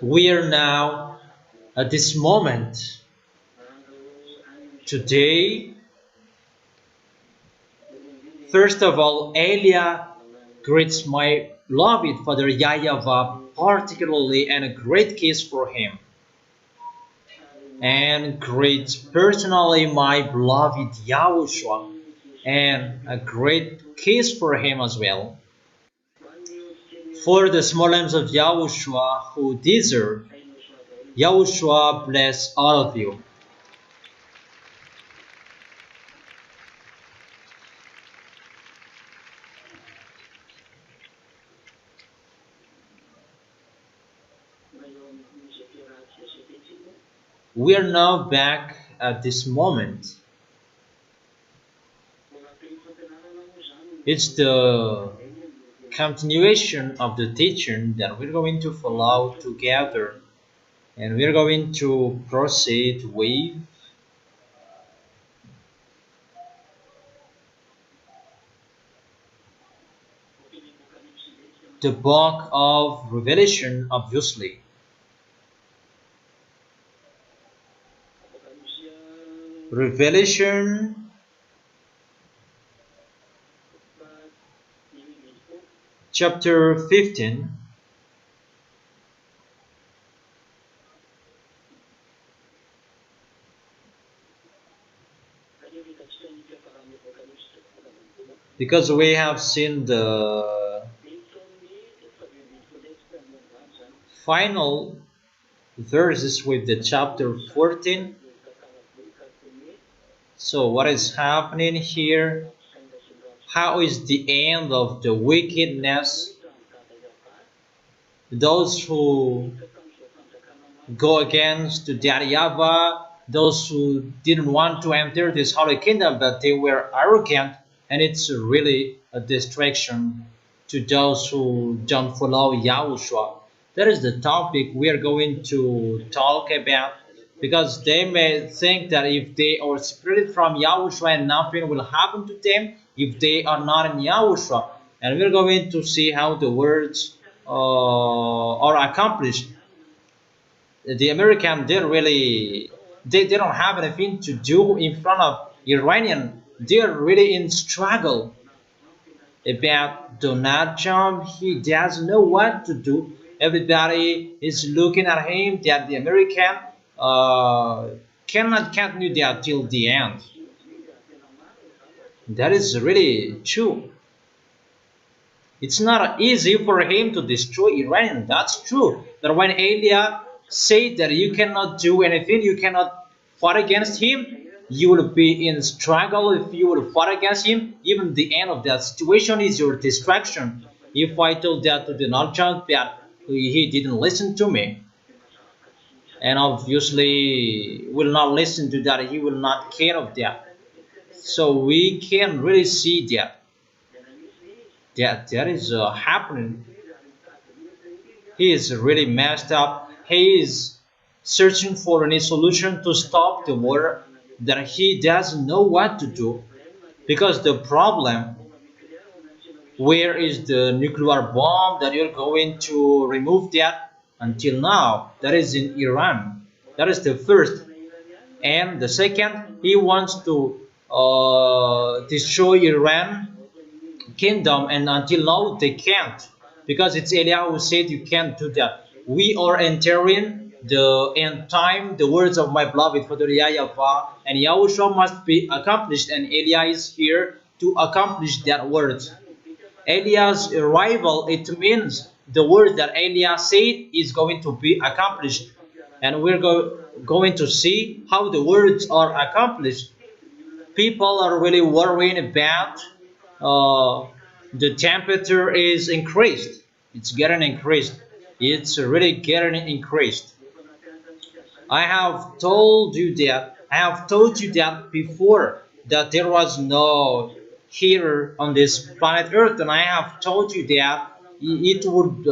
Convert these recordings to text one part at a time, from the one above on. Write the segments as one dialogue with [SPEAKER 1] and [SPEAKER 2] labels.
[SPEAKER 1] We are now at this moment. Today, first of all, Elia greets my beloved Father YAHVAH particularly, and a great kiss for him. And greets personally my beloved YAHOSHUA, and a great kiss for him as well. For the small lambs of YAHOSHUA who deserve, YAHOSHUA bless all of you. We are now back at this moment. It's the continuation of the teaching that we're going to follow together, and we're going to proceed with the book of Revelation, obviously. Revelation chapter 15. Because we have seen the final verses with the chapter 14. So what is happening here? How is the end of the wickedness? Those who go against the YAHVAH, those who didn't want to enter this holy kingdom, but they were arrogant, and it's really a distraction to those who don't follow YAHOSHUA. That is the topic we are going to talk about, because they may think that if they are separated from YAHOSHUA and nothing will happen to them if they are not in YAHOSHUA. And we're going to see how the words are accomplished. The American didn't really, they don't have anything to do in front of Iranian. They're really in struggle about Donald Trump. He doesn't know what to do. Everybody is looking at him that the American cannot continue that till the end. That is really true. It's not easy for him to destroy Iran. That's true. That when Elia said that you cannot do anything, you cannot fight against him, you will be in struggle if you will fight against him. Even the end of that situation is your distraction. If I told that to Donald Trump, that he didn't listen to me, and obviously will not listen to that, he will not care of that. So we can really see that is happening. He is really messed up. He is searching for any solution to stop the war, that he doesn't know what to do, because the problem, where is the nuclear bomb that you're going to remove that? Until now, that is in Iran. That is the first. And the second, he wants to destroy Iran kingdom, and until now they can't, because it's Elia who said you can't do that. We are entering the end time, the words of my beloved Father YAHVAH, and YAHOSHUA must be accomplished, and Elia is here to accomplish that words. Elia's arrival, it means the word that Elia said is going to be accomplished, and we're going to see how the words are accomplished. People are really worrying about the temperature is increased. It's getting increased. It's really getting increased. I have told you that. I have told you that before, that there was no heater on this planet Earth, and I have told you that it would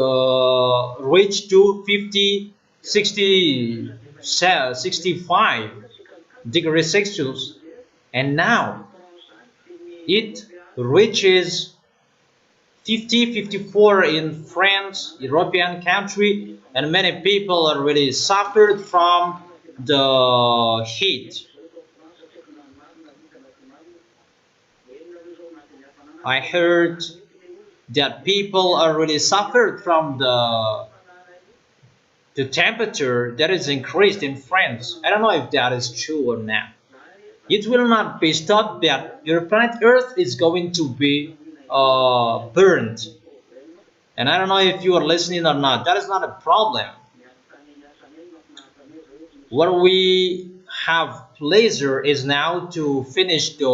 [SPEAKER 1] reach to 50, 60, 65 degrees Celsius, and now it reaches 50, 54 in France, France, European country, and many people are really suffered from the heat. I heard that people are really suffered from the temperature that is increased in France. I don't know if that is true or not. It will not be stopped that your planet Earth is going to be burned. And I don't know if you are listening or not. That is not a problem. What we have pleasure is now to finish the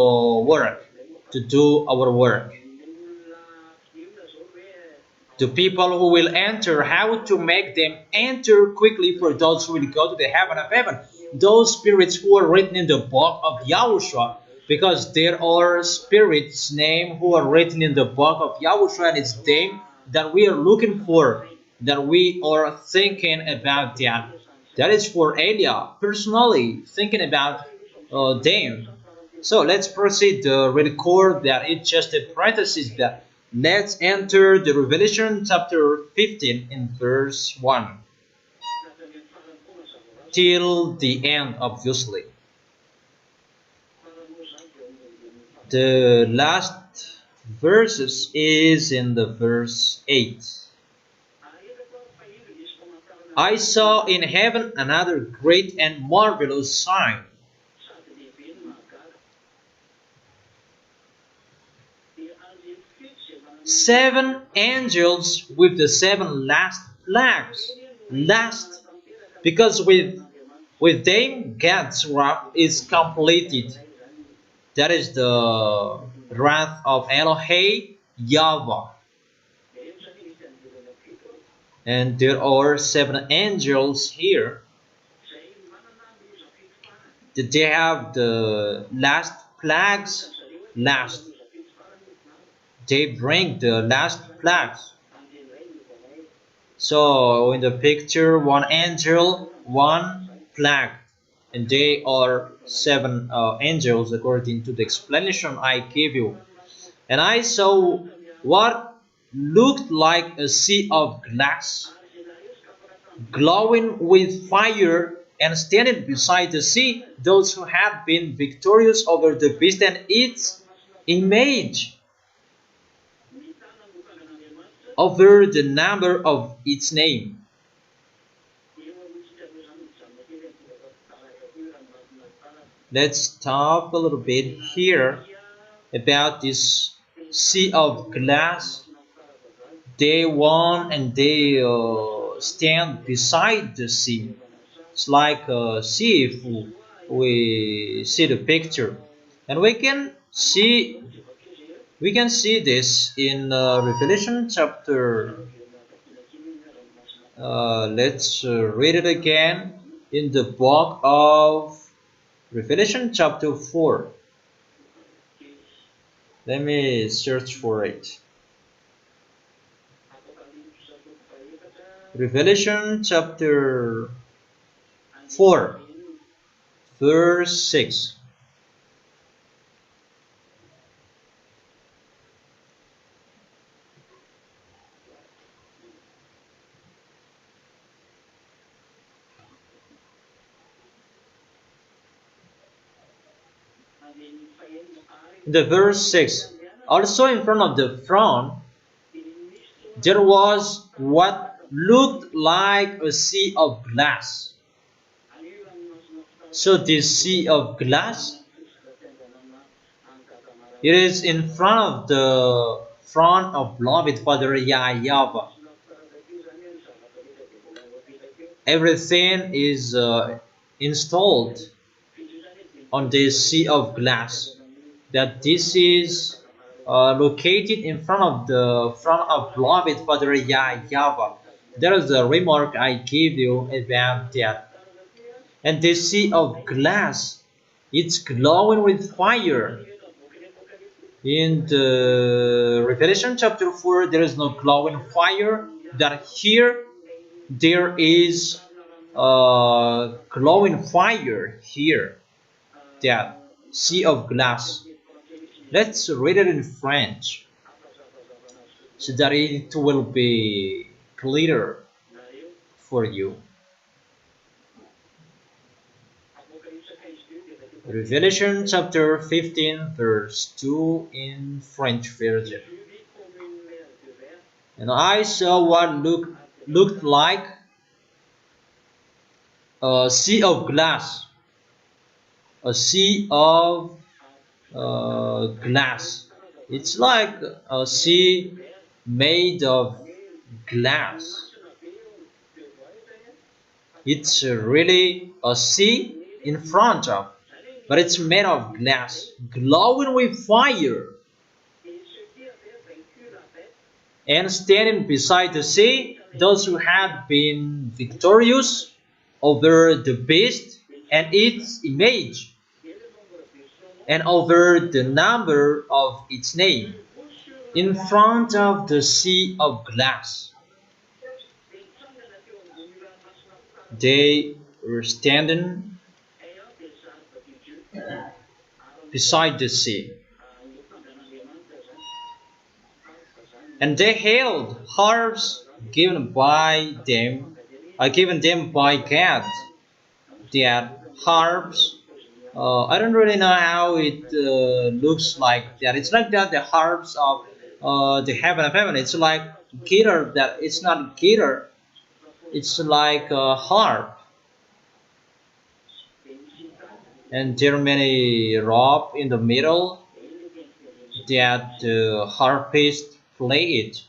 [SPEAKER 1] work, to do our work. The people who will enter, how to make them enter quickly for those who will go to the heaven of heaven. Those spirits who are written in the book of Yahushua, because there are spirits named who are written in the book of Yahushua, and it's them that we are looking for, that we are thinking about that. That is for Elia, personally thinking about them. So let's proceed to record that it's just a parenthesis that let's enter the Revelation chapter 15 in verse 1 till the end, obviously. The last verses is in the verse 8. I saw in heaven another great and marvelous sign. Seven angels with the seven last plagues. Last, because with them God's wrath is completed. That is the wrath of Elohim YAHVAH. And there are seven angels here. Did they have the last plagues? Last. They bring the last plagues. So in the picture, one angel, one plague, and they are seven angels according to the explanation I gave you. And I saw what looked like a sea of glass, glowing with fire, and standing beside the sea, those who had been victorious over the beast and its image, over the number of its name. Let's talk a little bit here about this sea of glass. They won and they stand beside the sea. It's like a sea if we see the picture, and we can see this in Revelation chapter. Let's read it again in the book of Revelation chapter 4. Let me search for it. Revelation chapter 4, verse 6. The verse 6. Also in front of the throne there was what looked like a sea of glass. So this sea of glass, it is in front of the throne of beloved Father YAHVAH. Everything is installed on this sea of glass. That this is located in front of the front of beloved Father YAHVAH. That is the remark I give you about that. And this sea of glass, it's glowing with fire. In the Revelation chapter 4, there is no glowing fire. That here there is glowing fire here. That sea of glass. Let's read it in French so that it will be clearer for you. Revelation chapter 15 verse 2 in French version. And I saw what looked like a sea of glass. A sea of glass. It's like a sea made of glass. It's really a sea in front of, but it's made of glass, glowing with fire. And standing beside the sea, those who have been victorious over the beast and its image, and over the number of its name, in front of the sea of glass. They were standing beside the sea, and they held harps given them by God. That harps, I don't really know how it looks like. That it's like that the harps of the heaven of heaven. It's like guitar. That it's not guitar. It's like a harp. And there are many rope in the middle that the harpist play it.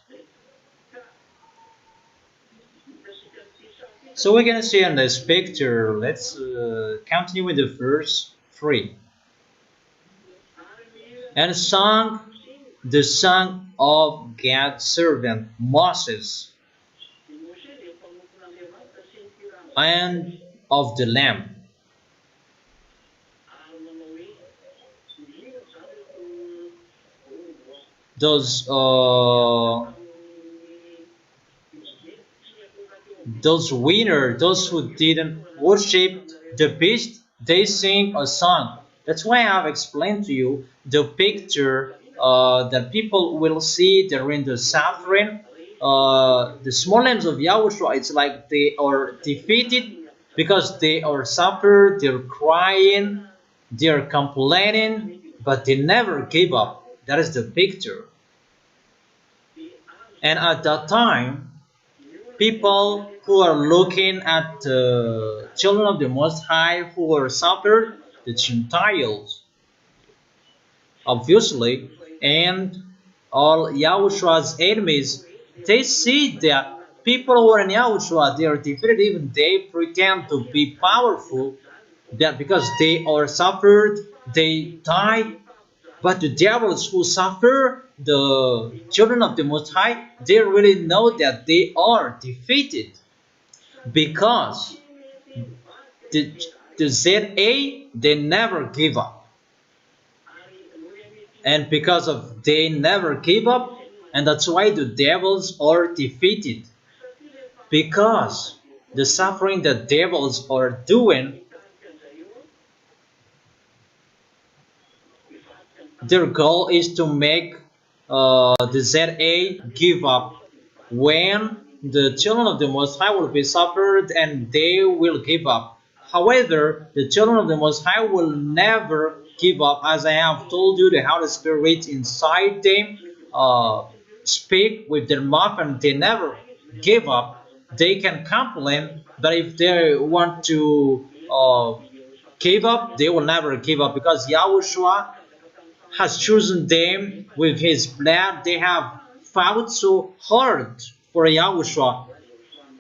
[SPEAKER 1] So we're gonna see in this picture. Let's continue with the verse 3. And sung the song of God's servant Moses and of the Lamb. Those winners, those who didn't worship the beast, they sing a song. That's why I have explained to you the picture that people will see during the suffering. The small lambs of Yahushua, it's like they are defeated because they are suffered, they're crying, they're complaining, but they never give up. That is the picture. And at that time, people who are looking at the children of the Most High who are suffered, the Gentiles, obviously, and all Yahushua's enemies, they see that people who are in Yahushua, they are defeated, even they pretend to be powerful, that because they are suffered, they die. But the devils who suffer, the children of the Most High, they really know that they are defeated, because the ZA, they never give up. And because of they never give up, and that's why the devils are defeated. Because the suffering that devils are doing, their goal is to make the ZA give up. When the children of the Most High will be suffered and they will give up. However, the children of the Most High will never give up. As I have told you, the Holy Spirit inside them speak with their mouth, and they never give up. They can complain, but if they want to give up, they will never give up, because Yahushua has chosen them with his blood. They have fought so hard for Yahushua,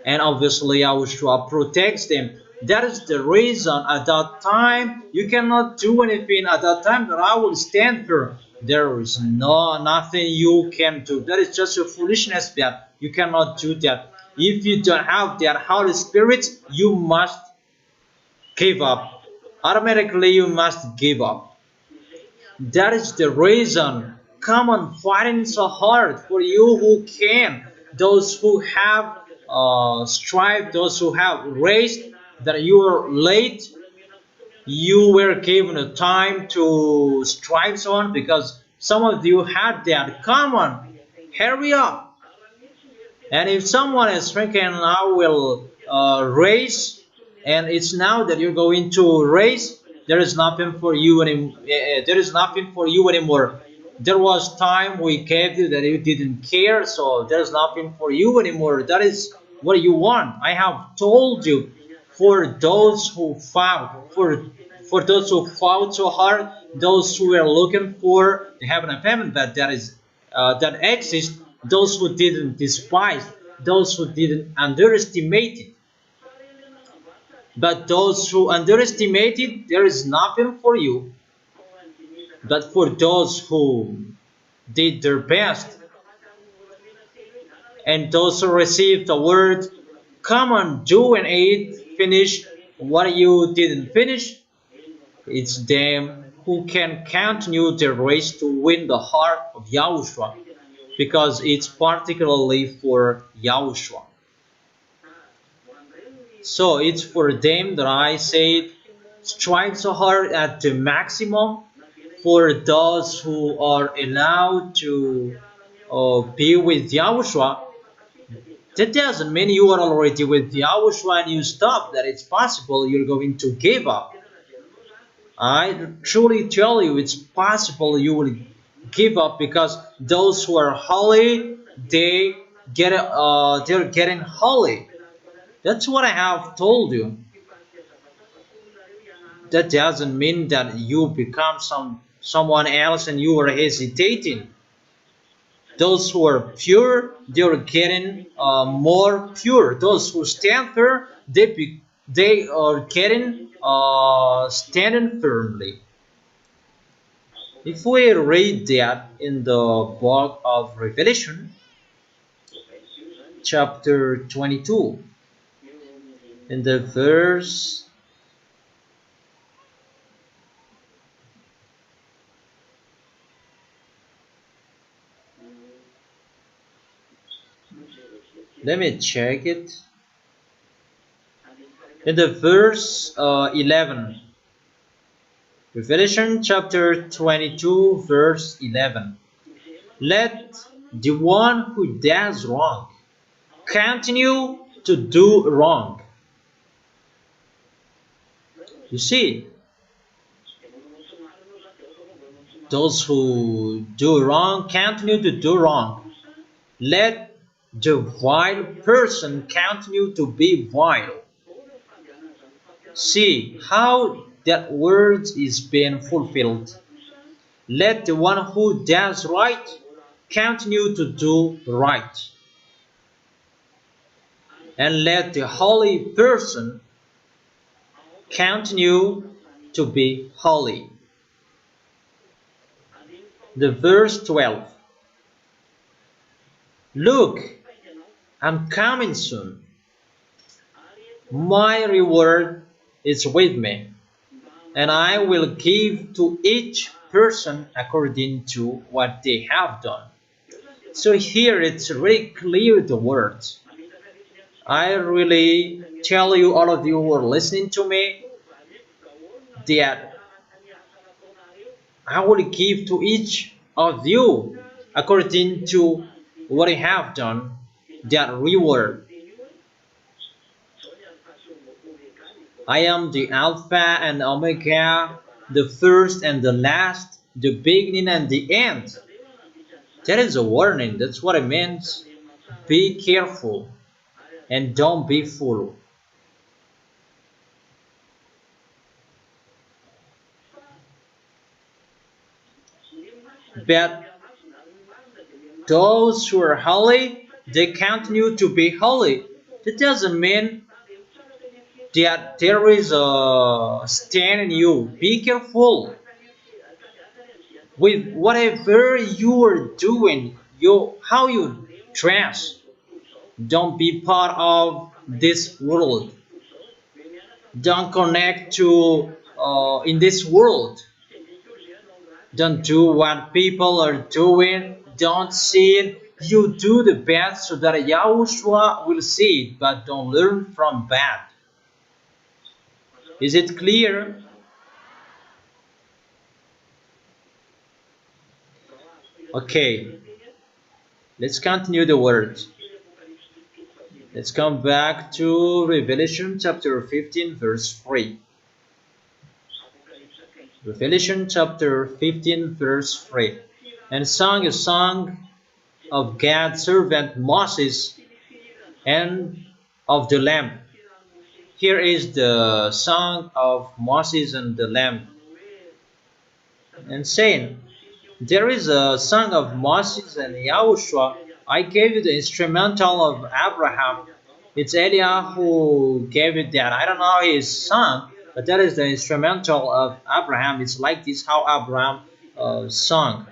[SPEAKER 1] and obviously Yahushua protects them. That is the reason at that time you cannot do anything. At that time that I will stand firm. There is nothing you can do. That is just a foolishness that you cannot do that. If you don't have that Holy Spirit, you must give up. Automatically you must give up. That is the reason. Come on, fighting so hard for you who can. Those who have strived, those who have raced, that you are late. You were given a time to strive so on, because some of you had that. Come on, hurry up. And if someone is thinking, I will race, and it's now that you're going to race, there is nothing for you there is nothing for you anymore. There was time we gave you that you didn't care, so there's nothing for you anymore. That is what you want. I have told you, for those who fought, for those who fought so hard, those who were looking for the heaven of heaven that exists, those who didn't despise, those who didn't underestimate it. But those who underestimate it, there is nothing for you. But for those who did their best, and those who received the word, come on, do and eat, finish what you didn't finish, it's them who can continue their race to win the heart of Yahushua, because it's particularly for Yahushua. So it's for them that I say, strive so hard at the maximum. For those who are allowed to be with Yahushua, that doesn't mean you are already with Yahushua and you stop, that it's possible you're going to give up. I truly tell you, it's possible you will give up, because those who are holy, they're getting holy. That's what I have told you. That doesn't mean that you become someone else and you are hesitating. Those who are pure, they're getting more pure. Those who stand firm, they are getting standing firmly. If we read that in the book of Revelation, chapter 22, in the verse, let me check it. In the verse 11, Revelation chapter 22, verse 11. Let the one who does wrong continue to do wrong. You see, those who do wrong continue to do wrong. Let the vile person continue to be vile. See how that word is being fulfilled. Let the one who does right continue to do right. And let the holy person continue to be holy. The verse 12. Look, I'm coming soon. My reward is with me, and I will give to each person according to what they have done. So here it's really clear, the words. I really tell you, all of you who are listening to me, that I will give to each of you according to what you have done, that reward. I am the Alpha and Omega, the first and the last, the beginning and the end. That is a warning. That's what it means. Be careful and don't be fooled. But those who are holy, they continue to be holy. That doesn't mean that there is a stand in you. Be careful with whatever you are doing, how you dress. Don't be part of this world. Don't connect to in this world. Don't do what people are doing. Don't see it. You do the best so that Yahushua will see it, but don't learn from bad. Is it clear? Okay, let's continue the words. Let's come back to Revelation chapter 15 verse 3. Revelation chapter 15 verse 3. And sung a song of God's servant Moses and of the Lamb. Here is the song of Moses and the Lamb. And saying, there is a song of Moses and Yahushua. I gave you the instrumental of Abraham. It's Eliah who gave it that. I don't know his song, but that is the instrumental of Abraham. It's like this how Abraham sung.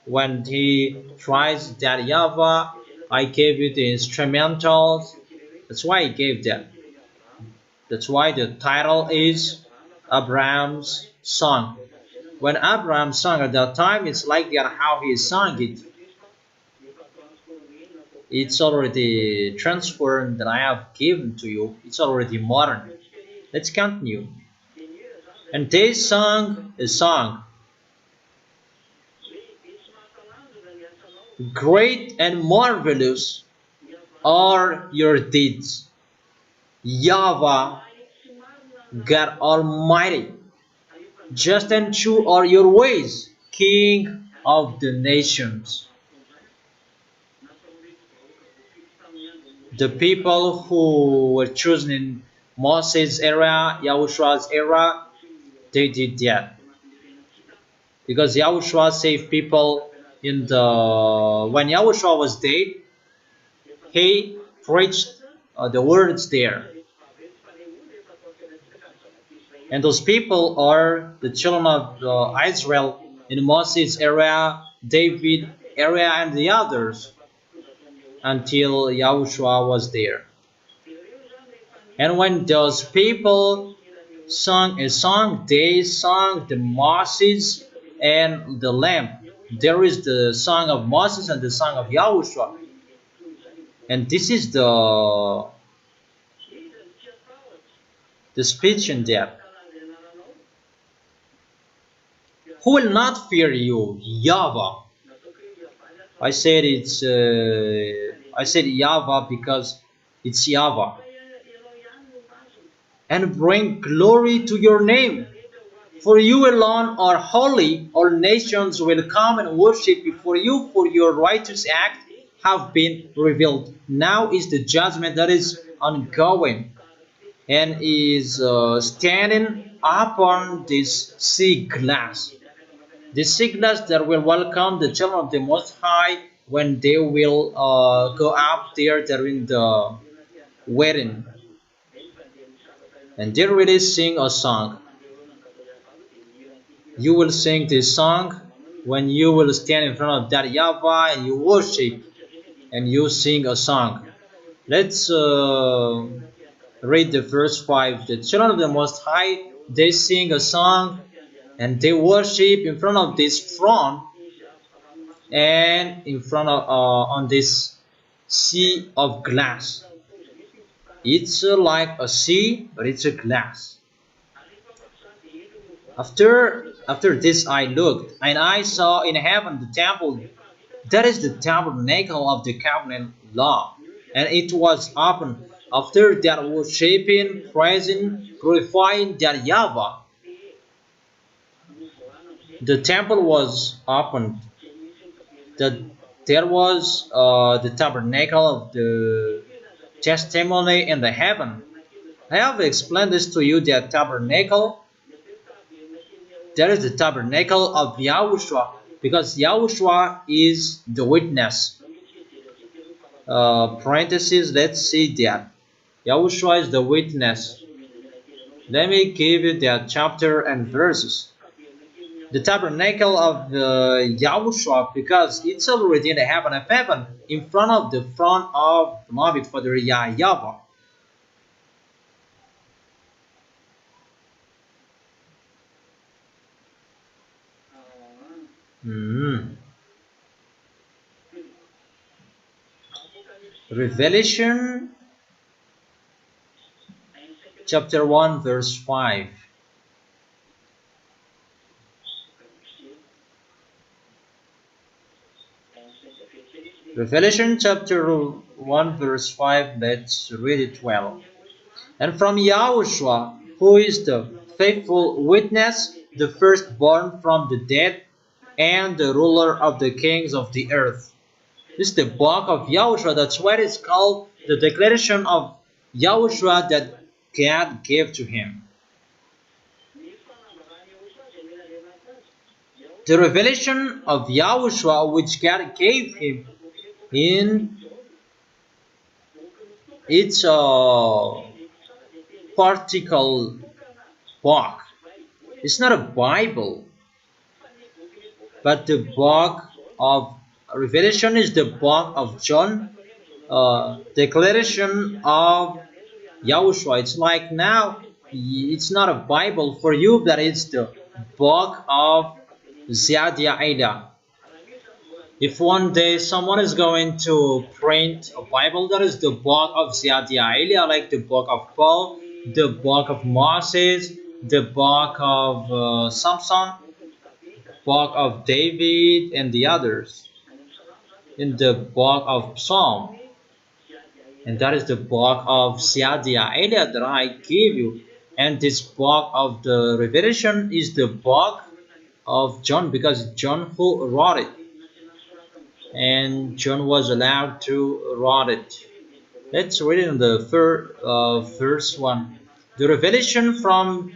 [SPEAKER 1] When he tries that YAHVAH, I gave you the instrumentals. That's why he gave that. That's why the title is Abraham's Song. When Abraham sang at that time, it's like that how he sang it. It's already transformed that I have given to you. It's already modern. Let's continue. And they sang a song. Great and marvelous are your deeds, YAHVAH, God Almighty. Just and true are your ways, King of the nations. The people who were chosen in Moses' era, Yahushua's era, they did that. Because Yahushua saved people in the... When Yahushua was dead, he preached the words there. And those people are the children of Israel in Moses' era, David era, and the others until Yahushua was there. And when those people sung a song, they sung the Moses and the Lamb. There is the song of Moses and the song of Yahushua. And this is the speech in there. Who will not fear you, YAHVAH? I said YAHVAH because it's YAHVAH. And bring glory to your name. For you alone are holy. All nations will come and worship before you, for your righteous acts have been revealed. Now is the judgment that is ongoing and is standing upon this sea glass. The sea glass that will welcome the children of the Most High when they will go up there during the wedding. And they really sing a song. You will sing this song when you will stand in front of that YAHVAH and you worship and you sing a song. Let's read the verse 5. The children of the Most High, they sing a song and they worship in front of this throne and in front of on this sea of glass. It's like a sea, but it's a glass. After this I looked, and I saw in heaven the temple. That is the tabernacle of the covenant law, and it was open. After that, worshiping, praising, glorifying that YAHVAH. The temple was opened. There was the tabernacle of the testimony in the heaven. I have explained this to you. That tabernacle, there is the tabernacle of Yahushua, because Yahushua is the witness. Parentheses, let's see that. Yahushua is the witness. Let me give you that chapter and verses. The tabernacle of Yahushua, because it's already in the heaven of heaven, in front of the throne of beloved Father YAHVAH. Revelation chapter 1 verse 5. Revelation chapter 1 verse 5, let's read it well. And from Yahushua, who is the faithful witness, the firstborn from the dead, and the ruler of the kings of the earth. This is the book of Yahushua. That's why it's called the declaration of Yahushua that God gave to him. The revelation of Yahushua which God gave him in its particle book. It's not a Bible, but the book of Revelation is the book of John, declaration of Yahushua. It's like now, it's not a Bible for you, but it's the book of YAHVAH. If one day someone is going to print a Bible, that is the book of YAHVAH, like the book of Paul, the book of Moses, the book of Samson, book of David, and the others, in the book of Psalm. And that is the book of YAHVAH that I give you. And this book of the Revelation is the book of John, because John who wrote it. And John was allowed to write it. Let's read it in the first one. The revelation from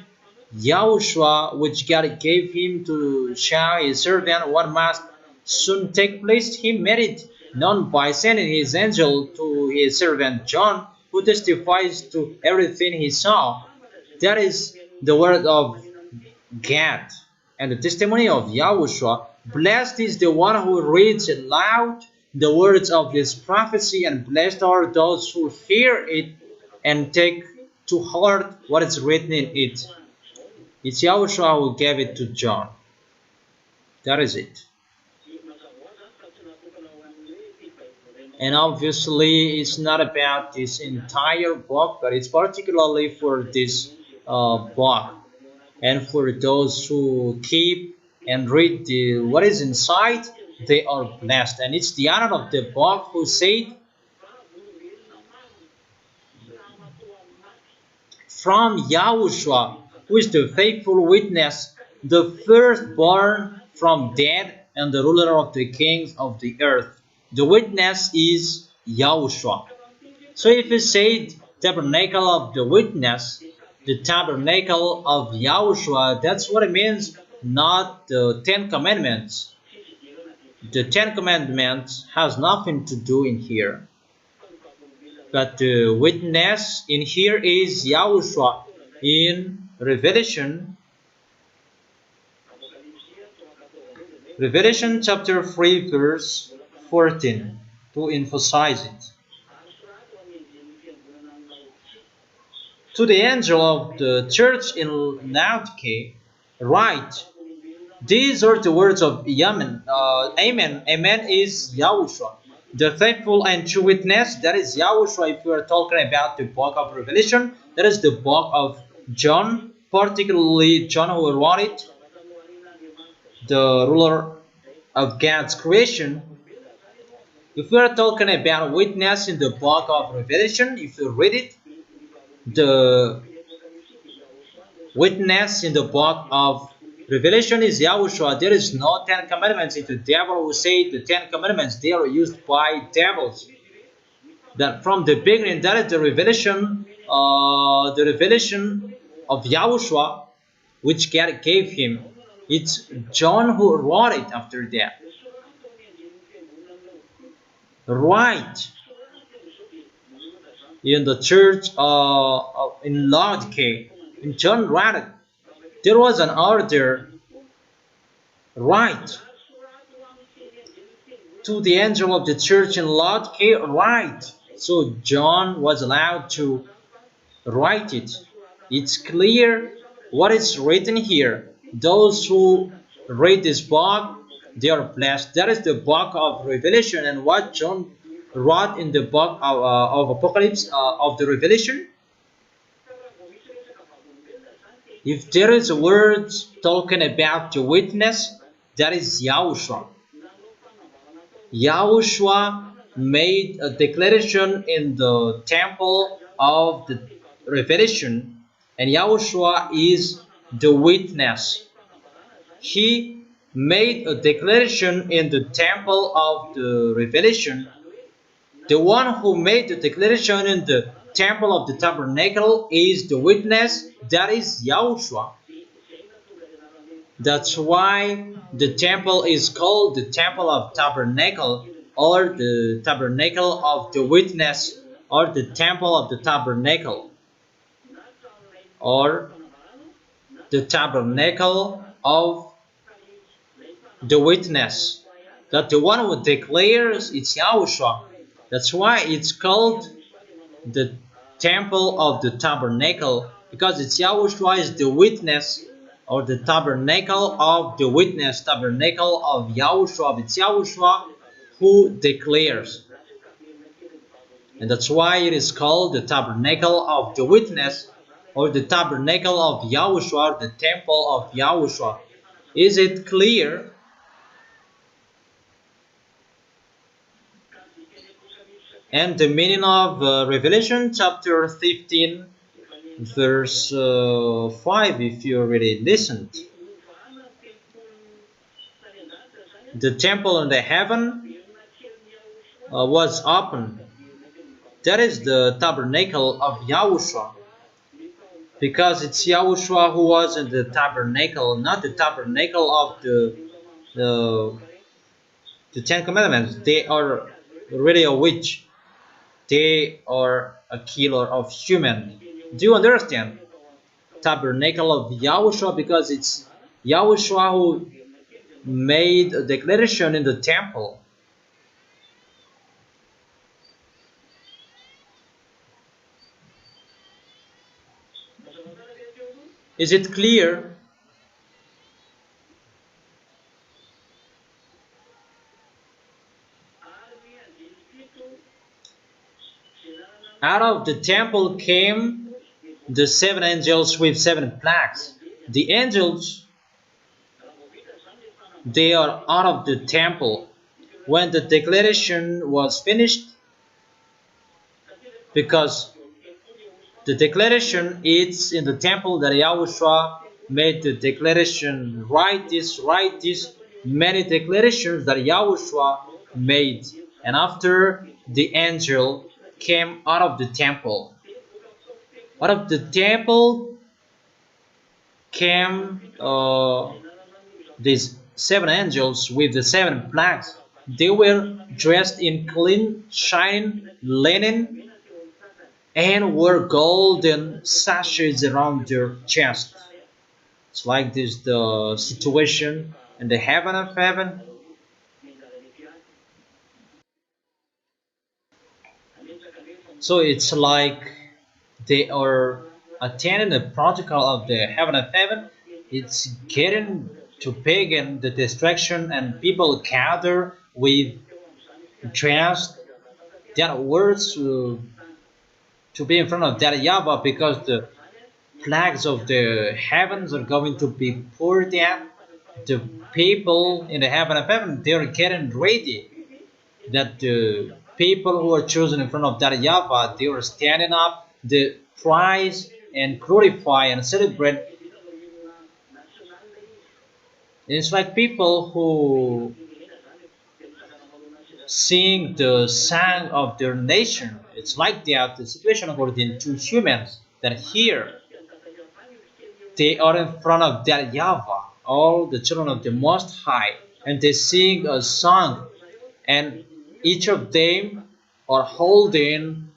[SPEAKER 1] Yahushua, which God gave him to show his servant what must soon take place, he made it known by sending his angel to his servant John, who testifies to everything he saw. That is the word of God and the testimony of Yahushua. Blessed is the one who reads aloud the words of this prophecy, and blessed are those who hear it and take to heart what is written in it. It's Yahushua who gave it to John. That is it. And obviously it's not about this entire book, but it's particularly for this book. And for those who keep and read what is inside, they are blessed. And it's the honor of the book who said, from Yahushua, who is the faithful witness, the firstborn from dead, and the ruler of the kings of the earth. The witness is Yahushua. So if you say tabernacle of the witness, the tabernacle of Yahushua, that's what it means, not the 10 Commandments. The 10 Commandments has nothing to do in here. But the witness in here is Yahushua in Revelation chapter 3 verse 14 to emphasize it. To the angel of the church in Laodicea, write, these are the words of Amen. Amen is Yahushua, the faithful and true witness. That is Yahushua. If we are talking about the book of Revelation, that is the book of John, particularly John who wrote it, the ruler of God's creation. If we are talking about witness in the book of Revelation, if you read it, the witness in the book of Revelation is Yahushua. There is no 10 commandments. It's the devil who said the 10 commandments, they are used by devils. That from the beginning, that is the revelation of Yahushua, which God gave him. It's John who wrote it after that. Right. In the church in Laodicea, in John wrote it. There was an order, right, to the angel of the church in Laodicea, right. So John was allowed to write it. It's clear what is written here. Those who read this book, they are blessed. That is the book of Revelation, and what John wrote in the book of Apocalypse of the Revelation. If there is a word talking about the witness, that is Yahushua. Yahushua made a declaration in the temple of the Revelation, and Yahushua is the witness. He made a declaration in the temple of the Revelation. The one who made the declaration in the temple of the tabernacle is the witness, that is Yahushua. That's why the temple is called the temple of tabernacle, or the tabernacle of the witness, or the temple of the tabernacle, or the tabernacle of the witness. That the one who declares it's Yahushua. That's why it's called the temple of the tabernacle, because it's Yahushua is the witness, or the tabernacle of the witness, tabernacle of Yahushua. It's Yahushua who declares, and that's why it is called the tabernacle of the witness, or the tabernacle of Yahushua, the temple of Yahushua. Is it clear? And the meaning of Revelation chapter 15 verse 5, if you already listened. The temple in the heaven was open. That is the tabernacle of Yahushua, because it's Yahushua who was in the tabernacle, not the tabernacle of the Ten Commandments. They are really a witch. They are a killer of human. Do you understand? Tabernacle of Yahushua, because it's Yahushua who made a declaration in the temple. Is it clear? Out of the temple came the seven angels with seven plagues. The angels, they are out of the temple when the declaration was finished, because the declaration is in the temple that Yahushua made the declaration. Write this, many declarations that Yahushua made. And after the angel came out of the temple. Out of the temple came these seven angels with the seven plagues. They were dressed in clean, shining linen, and wore golden sashes around their chest. It's like this the situation in the heaven of heaven. So it's like they are attending the protocol of the heaven of heaven. It's getting to pagan the distraction, and people gather with dressed that words to be in front of that YAHVAH, because the plagues of the heavens are going to be poured out. The people in the heaven of heaven, they are getting ready. That the people who are chosen in front of that YAHVAH, they are standing up, they praise and glorify and celebrate. It's like people who sing the song of their nation. It's like that the situation according to humans, that here they are in front of that YAHVAH, all the children of the Most High, and they sing a song, and each of them are holding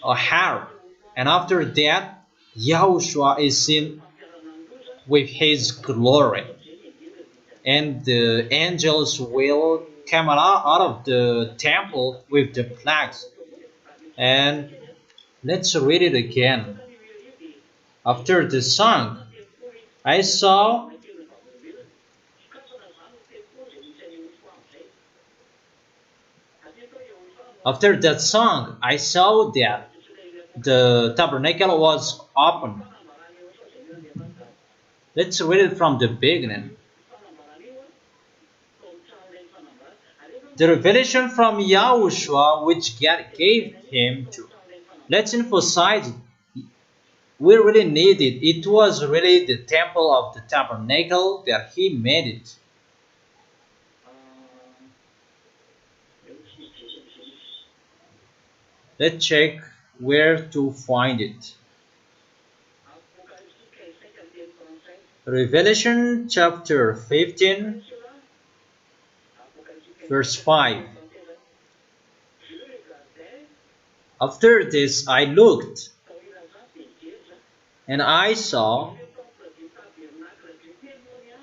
[SPEAKER 1] a harp. And after that, Yahushua is seen with his glory, and the angels will come out of the temple with the plagues. And let's read it again. After the song, I saw After that song, I saw that the tabernacle was open. Let's read it from the beginning. The revelation from Yahushua which God gave him to. Let's emphasize it. We really need it. It was really the temple of the tabernacle that he made it. Let's check where to find it. Revelation chapter 15, verse 5. After this I looked, and I saw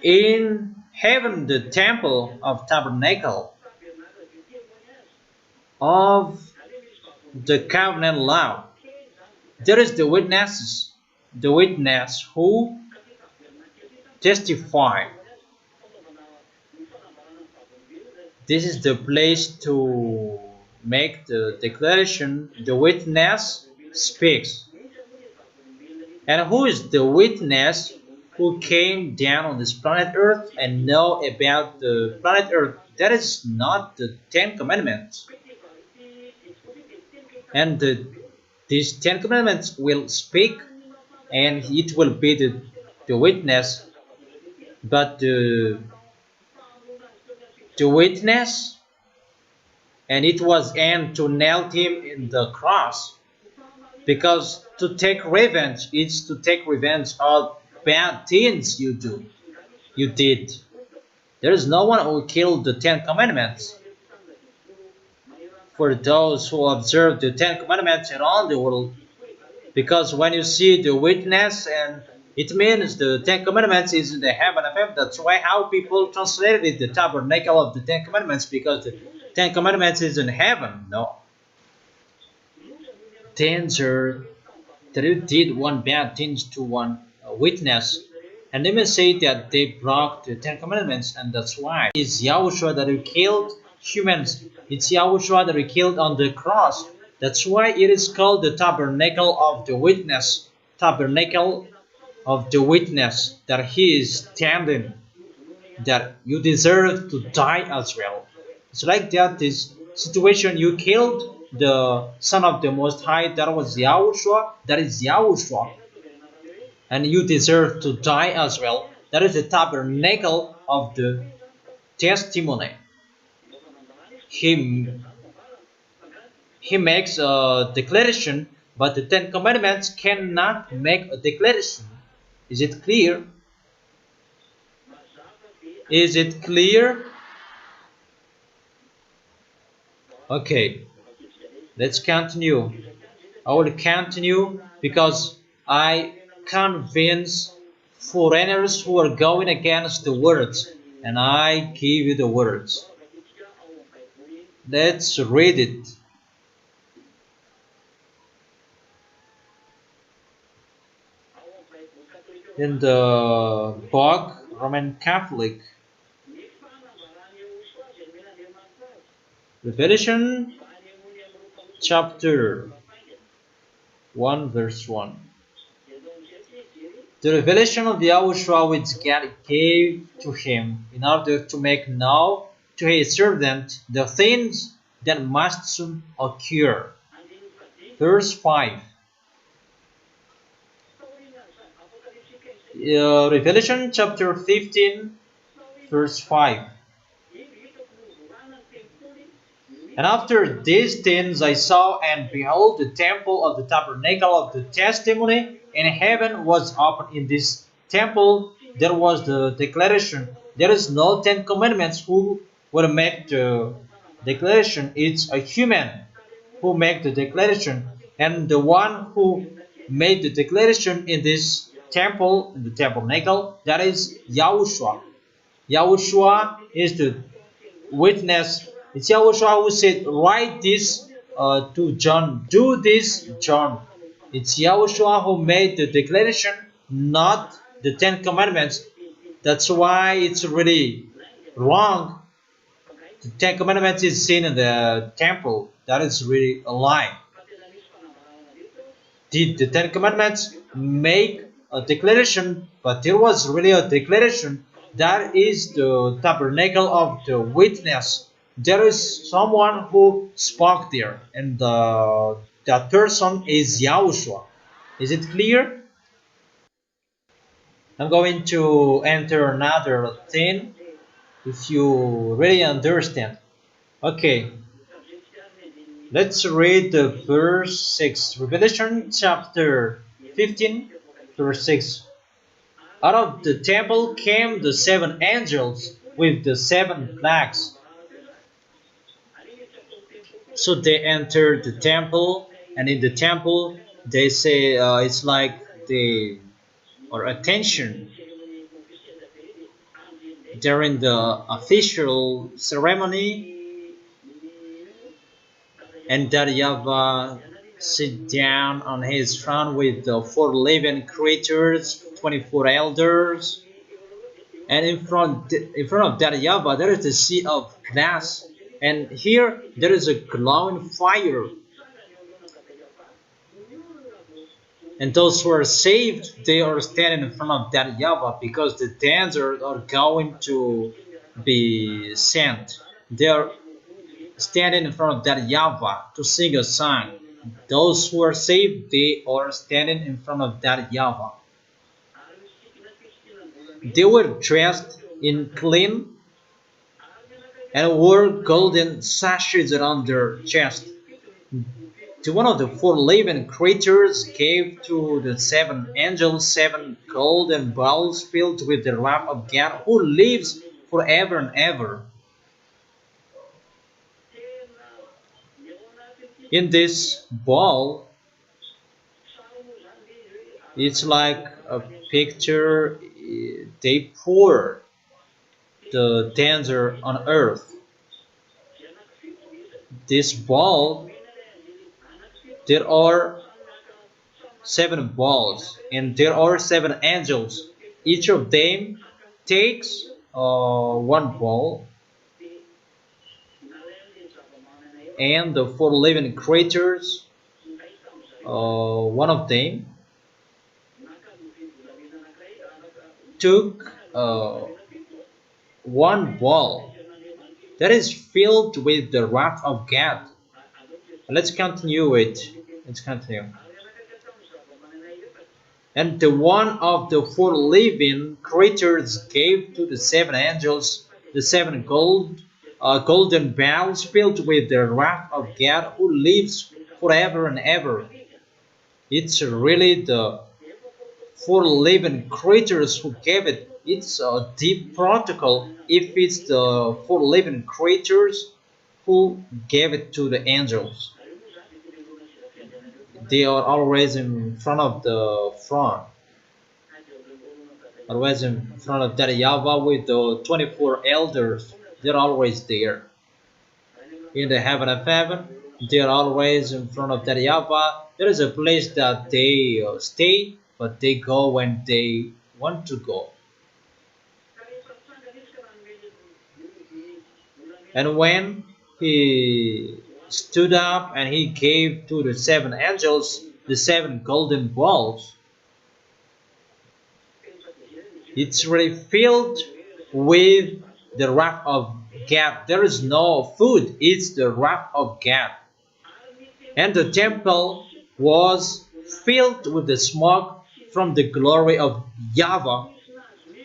[SPEAKER 1] in heaven the temple of tabernacle of the covenant law. There is the witness who testify. This is the place to make the declaration. The witness speaks. And who is the witness who came down on this planet Earth and know about the planet Earth? That is not the Ten Commandments. And these Ten Commandments will speak, and it will be the witness. But the witness, and it was aimed to nail him in the cross, because to take revenge is to take revenge of bad things you did. There is no one who killed the Ten Commandments. For those who observe the Ten Commandments around the world, because when you see the witness, and it means the Ten Commandments is in the heaven of heaven. That's why how people translated it, the tabernacle of the Ten Commandments, because the Ten Commandments is in heaven. No. Danger that you did one bad thing to one witness, and they may say that they broke the Ten Commandments, and that's why it's Yahushua that you killed humans. It's Yahushua that we killed on the cross. That's why it is called the tabernacle of the witness. Tabernacle of the witness, that he is standing, that you deserve to die as well. It's like that, this situation, you killed the Son of the Most High, that was Yahushua, that is Yahushua, and you deserve to die as well. That is the tabernacle of the testimony. He makes a declaration, but the Ten Commandments cannot make a declaration. Is it clear? Is it clear? Okay, let's continue. I will continue because I convince foreigners who are going against the words, and I give you the words. Let's read it. In the book Roman Catholic, Revelation chapter 1 verse 1. The revelation of Yahushua which God gave to him in order to make known to his servant the things that must soon occur. Verse 5. Revelation chapter 15 verse 5. And after these things I saw, and behold, the temple of the tabernacle of the testimony in heaven was opened. In this temple there was the declaration. There is no Ten Commandments who will make the declaration. It's a human who make the declaration, and the one who made the declaration in this temple, in the tabernacle, that is Yahushua. Yahushua is the witness. It's Yahushua who said, write this to John, do this, John. It's Yahushua who made the declaration, not the Ten Commandments. That's why it's really wrong. The Ten Commandments is seen in the temple. That is really a lie. Did the Ten Commandments make a declaration? But there was really a declaration. That is the tabernacle of the witness. there is someone who spoke there, and that person is Yahushua. Is it clear? I'm going to enter another thing if you really understand. Okay, let's read the verse 6. Revelation chapter 15, verse 6. Out of the temple came the seven angels with the seven plagues. So they entered the temple, and in the temple they say it's like they or attention during the official ceremony, and that YAHVAH sit down on his throne with the four living creatures, 24 elders, and in front of that YAHVAH there is a sea of glass, and here there is a glowing fire. And those who are saved, they are standing in front of that YAHVAH because the dancers are going to be sent. They are standing in front of that YAHVAH to sing a song. Those who are saved, they are standing in front of that YAHVAH. They were dressed in clean and wore golden sashes around their chest. To one of the four living creatures gave to the seven angels seven golden bowls filled with the wrath of God who lives forever and ever. In this bowl, it's like a picture. They pour the danger on earth. This bowl, there are seven balls, and there are seven angels. Each of them takes one ball, and the four living creatures, one of them took one ball that is filled with the wrath of God. Let's continue it. Let's continue. And the one of the four living creatures gave to the seven angels the seven golden bowls filled with the wrath of God who lives forever and ever. It's really the four living creatures who gave it. It's a deep protocol if it's the four living creatures who gave it to the angels. They are always in front of the throne, always in front of that YAHVAH with the 24 elders. They're always there. In the heaven of heaven, they're always in front of that YAHVAH. There is a place that they stay, but they go when they want to go. And when he stood up and he gave to the seven angels the seven golden balls, it's really filled with the wrath of God. There is no food, it's the wrath of God. And the temple was filled with the smoke from the glory of YAHVAH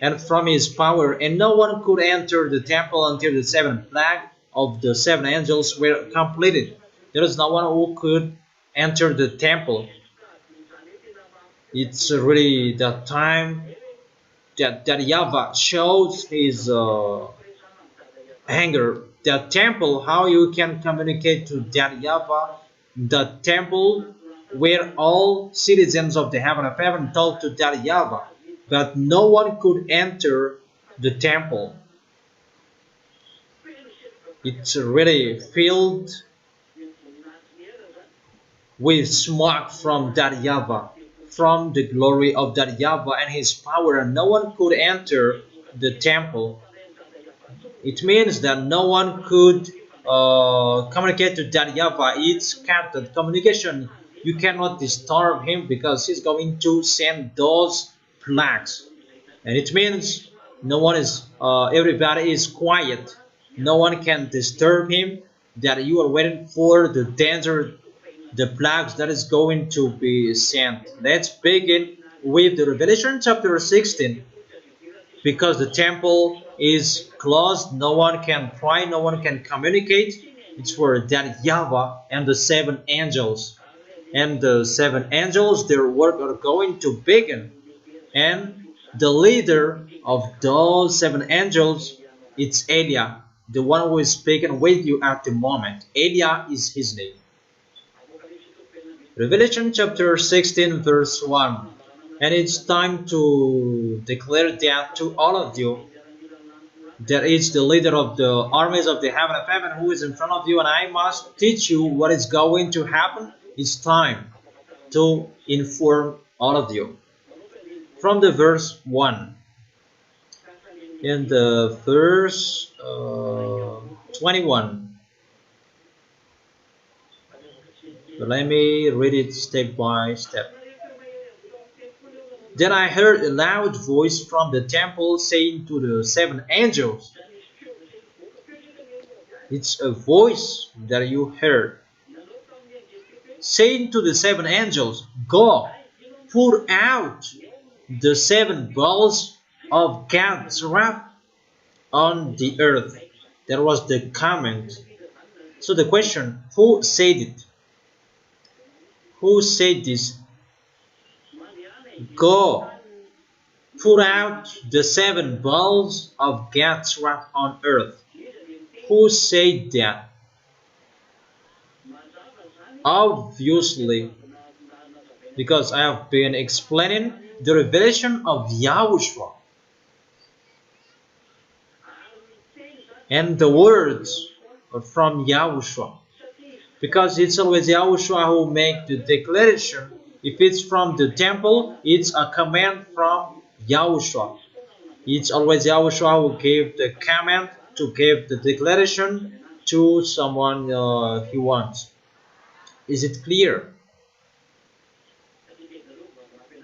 [SPEAKER 1] and from his power, and no one could enter the temple until the seven plagues of the seven angels were completed. There is no one who could enter the temple. It's really the time that YAHVAH shows his anger. The temple, how you can communicate to that YAHVAH, the temple where all citizens of the heaven of heaven talk to that YAHVAH, but no one could enter the temple. It's really filled with smoke from that YAHVAH, from the glory of that YAHVAH and his power, and no one could enter the temple. It means that no one could communicate to that YAHVAH. It's cut the communication. You cannot disturb him because he's going to send those plagues, and it means no one is. Everybody is quiet. No one can disturb him, that you are waiting for the danger, the plagues that is going to be sent. Let's begin with the Revelation chapter 16. Because the temple is closed, no one can pray, no one can communicate. It's for that YAHVAH and the 7 angels. And the 7 angels, their work are going to begin. And the leader of those 7 angels, it's Eliah, the one who is speaking with you at the moment. Eliah is his name. Revelation chapter 16 verse 1. And it's time to declare that to all of you. There is the leader of the armies of the heaven of heaven who is in front of you, and I must teach you what is going to happen. It's time to inform all of you. From the verse 1. In the verse 21. But let me read it step by step. Then I heard a loud voice from the temple saying to the 7 angels. It's a voice that you heard. Saying to the 7 angels, go, pour out the 7 bowls of God's wrath on the earth. That was the comment. So the question, who said it? Who said this? Go, pour out the 7 bowls of God's wrath on earth. Who said that? Obviously, because I have been explaining the revelation of YAHOSHUA. And the words are from YAHOSHUA. Because it's always YAHOSHUA who makes the declaration. If it's from the temple, it's a command from YAHOSHUA. It's always YAHOSHUA who gave the command to give the declaration to someone he wants. Is it clear?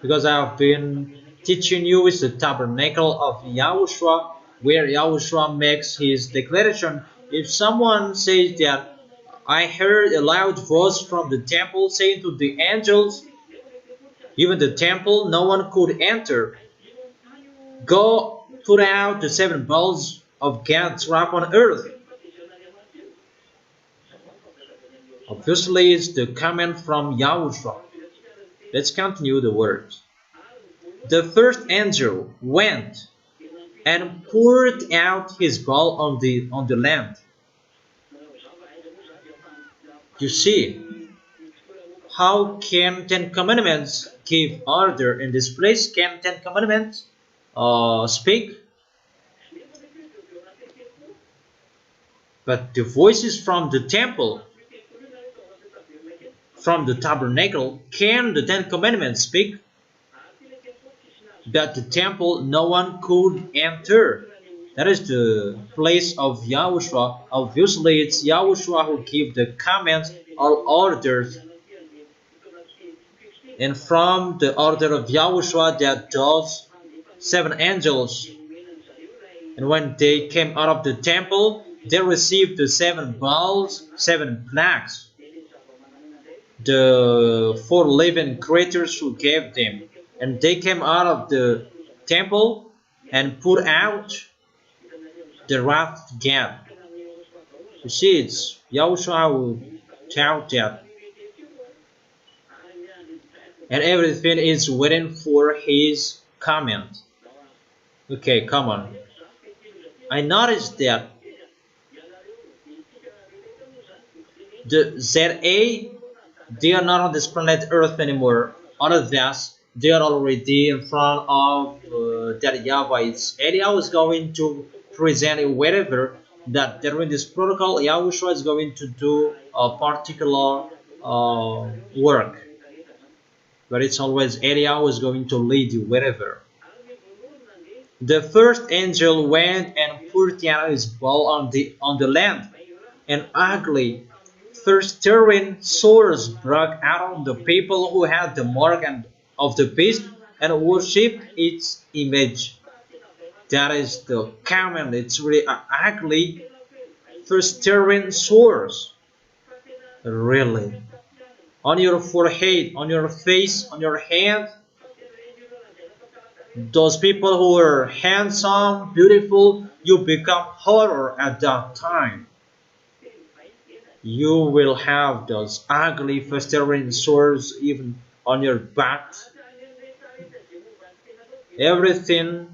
[SPEAKER 1] Because I have been teaching you is the tabernacle of YAHOSHUA, where YAHOSHUA makes his declaration. If someone says that I heard a loud voice from the temple saying to the angels, even the temple, no one could enter. Go put out the 7 bowls of God's wrath on earth. Obviously, it's the comment from YAHOSHUA. Let's continue the words. The first angel went and poured out his bowl on the land. You see, how can 10 commandments give order in this place? Can 10 commandments speak? But the voices from the temple, from the tabernacle, can the 10 commandments speak? But the temple, no one could enter. That is the place of YAHOSHUA. Obviously, it's YAHOSHUA who gives the commands or orders. And from the order of YAHOSHUA, that those 7 angels, and when they came out of the temple, they received the 7 bowls, 7 plagues. The 4 living creatures who gave them. And they came out of the temple and put out the wrath of God. You see, it's YAHOSHUA who taught that. And everything is waiting for his comment. Okay, come on. I noticed that the ZA, they are not on this planet Earth anymore. All of us, they are already in front of that YAHVAH. It's Eliah is going to present it wherever that during this protocol, YAHOSHUA is going to do a particular work. But it's always Eliah who is going to lead you wherever. The first angel went and poured out his bowl on the land, and ugly, thirst-stirring sores broke out on the people who had the mark of the beast and worshipped its image. That is the command. It's really ugly festering sores. Really. On your forehead, on your face, on your hand. Those people who are handsome, beautiful, you become horror at that time. You will have those ugly festering sores even on your back. Everything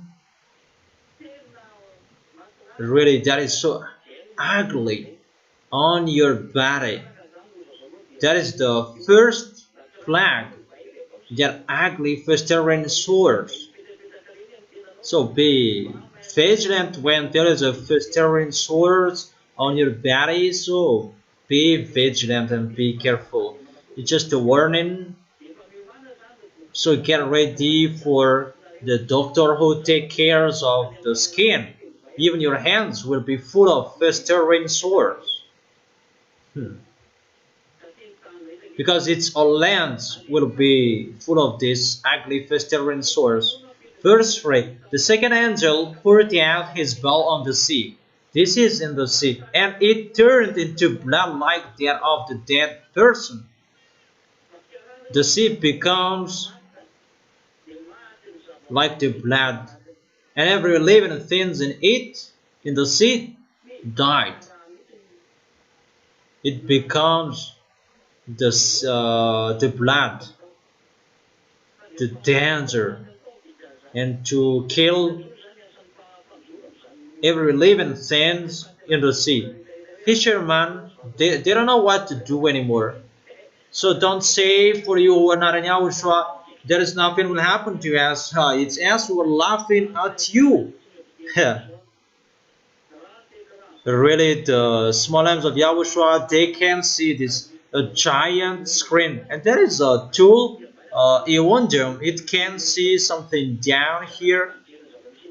[SPEAKER 1] really that is so ugly on your body. That is the first plague, that ugly festering sores. So be vigilant when there is a festering sores on your body. So be vigilant and be careful. It's just a warning. So get ready for the doctor who take care of the skin. Even your hands will be full of festering sores. Because its all lands will be full of these ugly festering sores. Verse 3. The second angel poured out his bowl on the sea. This is in the sea, and it turned into blood like that of the dead person. The sea becomes like the blood, and every living thing in it, in the sea, died. It becomes the blood, the danger, and to kill every living thing in the sea. Fishermen, they don't know what to do anymore. So don't say for you who are not in Yahushua, there is nothing will happen to us. It's us who are laughing at you. Really, the small lambs of Yahushua, they can see this a giant screen. And there is a tool, Ewondom. It can see something down here.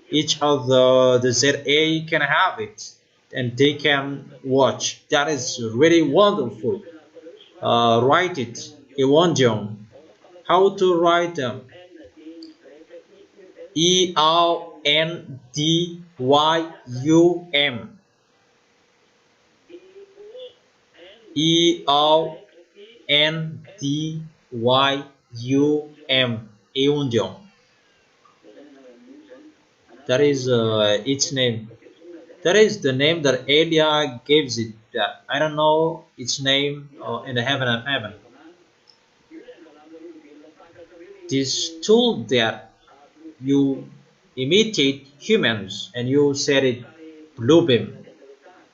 [SPEAKER 1] Each of the ZA can have it, and they can watch. That is really wonderful. Write it, Ewondom. How to write them? EONDYUM. EONDYUM. Eundyong. That is its name. That is the name that Elia gives it. I don't know its name in the heaven of heaven. This tool that you imitate humans and you said it bluebeam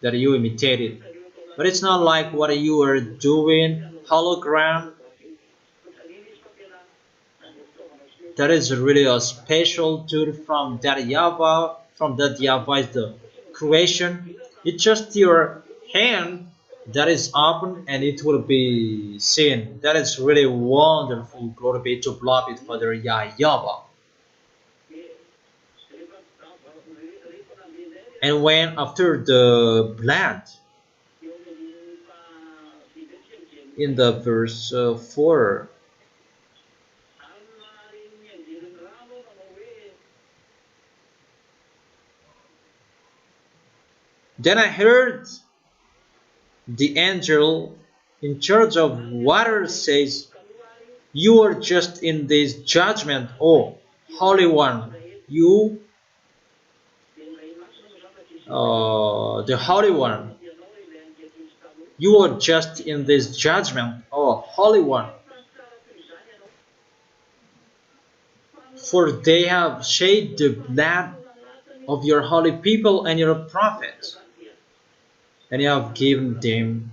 [SPEAKER 1] that you imitated, but it's not like what you are doing hologram. That is really a special tool from that YAHVAH. From that YAHVAH is the creation. It's just your hand that is open and it will be seen. That is really wonderful. Glory be to beloved Father YAHVAH. And when after the blood in the verse 4, then I heard the angel in charge of water says, you are just in this judgment, O Holy One. You, the Holy One, you are just in this judgment, O Holy One. For they have shed the blood of your holy people and your prophets, and you have given them.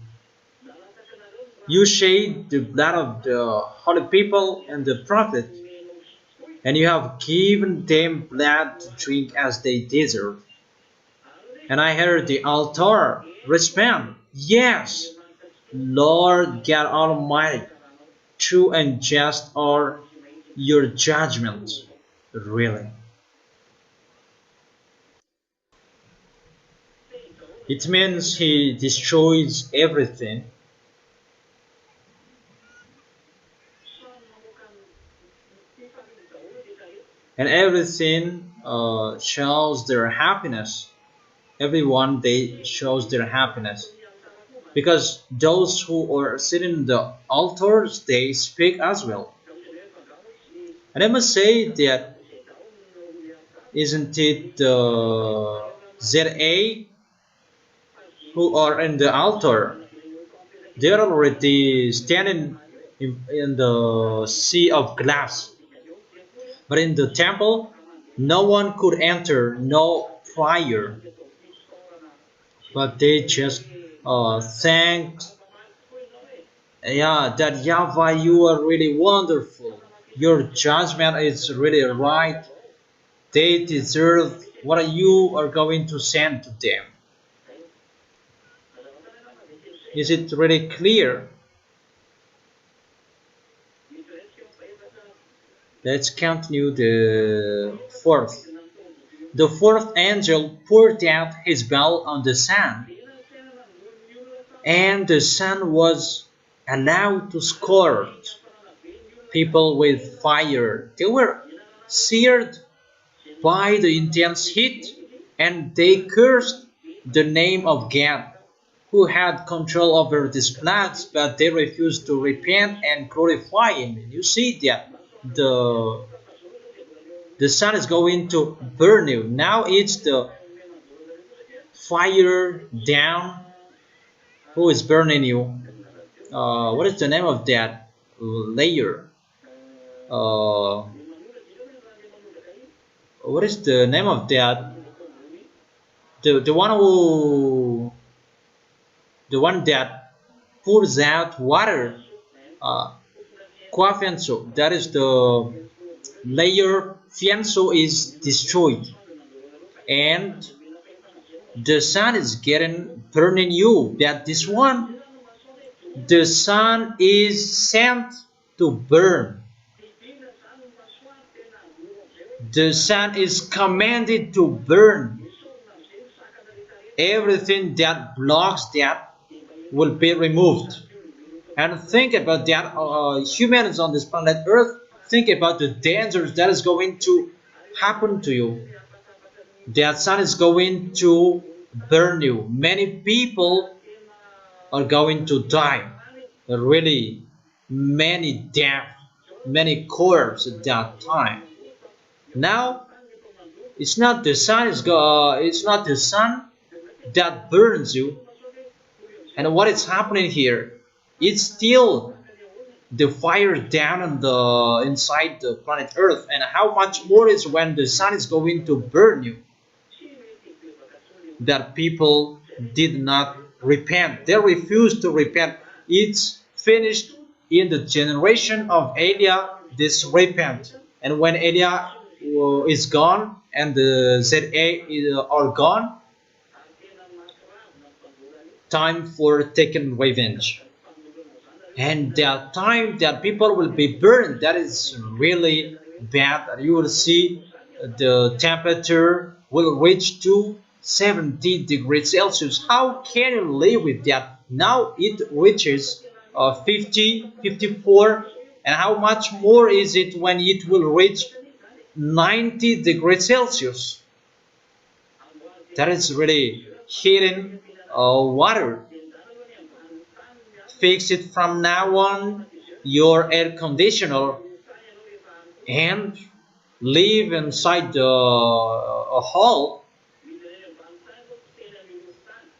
[SPEAKER 1] You shed the blood of the holy people and the prophets, and you have given them blood to drink as they deserve. And I heard the altar respond, yes, Lord God Almighty, true and just are your judgments. Really. It means he destroys everything. And everything shows their happiness. everyone they shows their happiness, because those who are sitting in the altars they speak as well. And I must say that isn't it the ZA who are in the altar? They're already standing in the sea of glass. But in the temple, no one could enter, no prior. But they just thank, yeah, that YAHVAH, you are really wonderful. Your judgment is really right. They deserve what you are going to send to them. Is it really clear? Let's continue the fourth. The fourth angel poured out his bowl on the sun, and the sun was allowed to scorch people with fire. They were seared by the intense heat, and they cursed the name of God, who had control over these plants, but they refused to repent and glorify Him. You see that the sun is going to burn you. Now it's the fire down who is burning you. What is the name of that layer? What is the name of that? The one that pours out water. Quafianso. That is the layer. Fianso is destroyed, and the sun is getting burning you. That this one, the sun is sent to burn. The sun is commanded to burn. Everything that blocks that will be removed. And think about that, humans on this planet Earth, think about the dangers that is going to happen to you. That sun is going to burn you. Many people are going to die. Really, many death, many corpses at that time. Now, it's not the sun that burns you. And what is happening here? It's still the fire down on the inside the planet Earth. And how much more is when the sun is going to burn you? That people did not repent. They refused to repent. It's finished in the generation of Eliah, this repent. And when Eliah is gone and the ZA are gone, time for taking revenge. And that time that people will be burned, that is really bad. You will see the temperature will reach to 70 degrees Celsius. How can you live with that? Now it reaches 50, 54, and how much more is it when it will reach 90 degrees Celsius? That is really heating water. Fix it from now on, your air conditioner, and live inside the hall.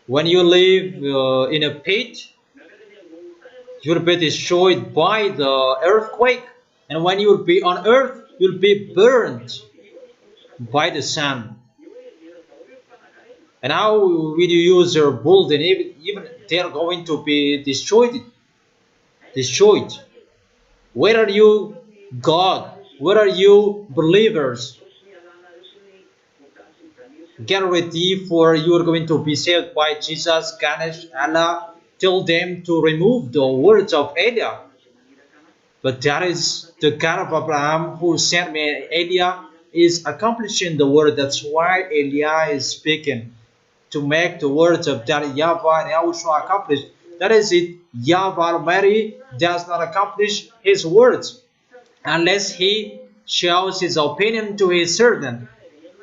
[SPEAKER 1] When you live in a pit, you'll be destroyed by the earthquake, and when you'll be on earth, you'll be burned by the sun. And how will you use your building? Even they are going to be destroyed. Destroyed. Where are you, God? Where are you, believers? Get ready, for you are going to be saved by Jesus, Ganesh, Allah. Tell them to remove the words of Eliah. But that is the God of Abraham who sent me. Eliah is accomplishing the word. That's why Eliah is speaking, to make the words of that YAHVAH and YAHOSHUAH accomplished. That is it. YAHVAH Almighty does not accomplish His words unless He shows His opinion to His servant.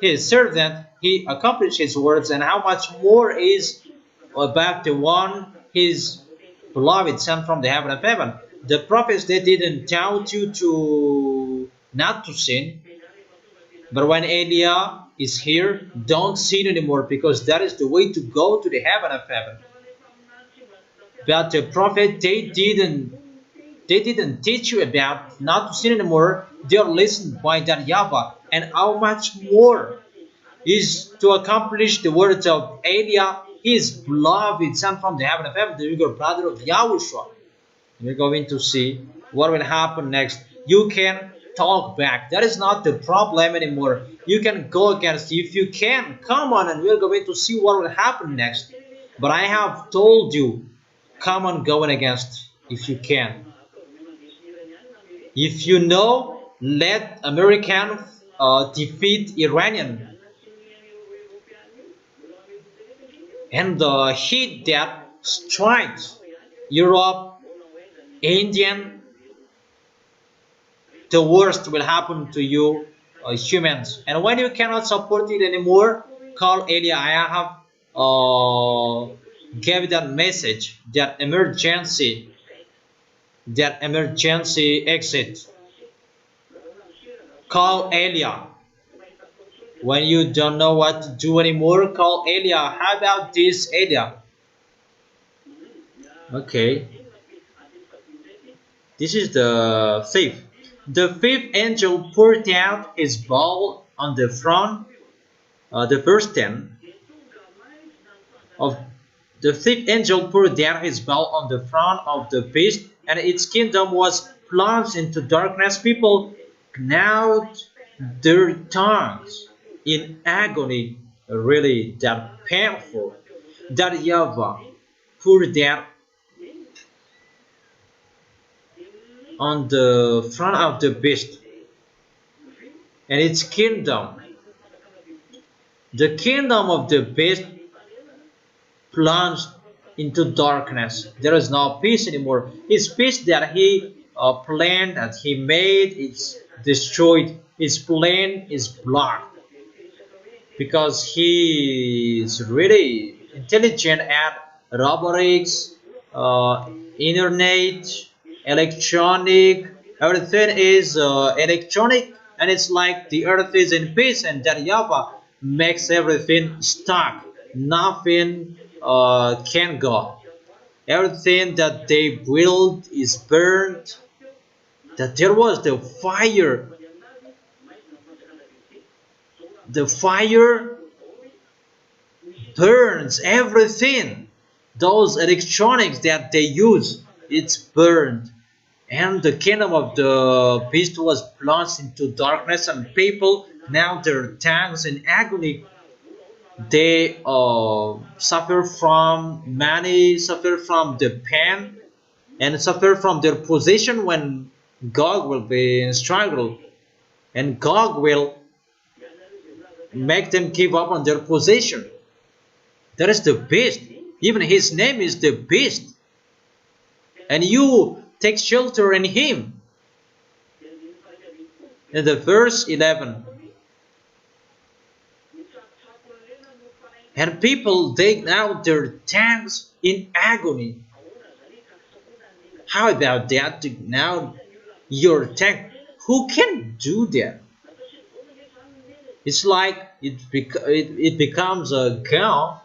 [SPEAKER 1] His servant he accomplished his words, and how much more is about the one his beloved Son from the heaven of heaven. The prophets, they didn't tell you to not to sin, but when Elijah is here, don't sin anymore, because that is the way to go to the heaven of heaven. But the prophet, they didn't teach you about not to sin anymore. They are listened by that YAHVAH, and how much more is to accomplish the words of Elijah, his beloved Son from the heaven of heaven, the younger brother of YAHOSHUA. We're going to see what will happen next. You can talk back. That is not the problem anymore. You can go against. If you can, come on, and we're going to see what will happen next. But I have told you, come on, going against if you can. If you know, let American defeat Iranian, and the heat that strikes Europe, Indian, the worst will happen to you humans. And when you cannot support it anymore, call Elijah. I have gave that message, that emergency exit. Call Elijah. When you don't know what to do anymore, call Elijah. How about this, Elijah? Okay. This is the fifth. The fifth angel poured out his bowl on the front, the verse 10 of the fifth angel poured out his bowl on the front of the beast, and its kingdom was plunged into darkness. People gnawed their tongues in agony, really that painful. That YAHVAH poured out on the front of the beast and its kingdom. The kingdom of the beast plunged into darkness. There is no peace anymore. His peace that he planned, that he made, is destroyed. His plan is blocked, because he is really intelligent at robotics, internet, electronic. Everything is electronic, and it's like the earth is in peace, and that YAHVAH makes everything stuck. Nothing can go. Everything that they build is burned. That there was the fire. The fire burns everything. Those electronics that they use, it's burned. And the kingdom of the beast was plunged into darkness, and people now their tongues in agony. They suffer from, many suffer from the pain, and suffer from their position when God will be in struggle, and God will make them give up on their position. That is the beast. Even his name is the beast. And you take shelter in him. In the verse 11. And people dig out their tongues in agony. How about that? Dig out your tongue. Who can do that? It's like it becomes a gun.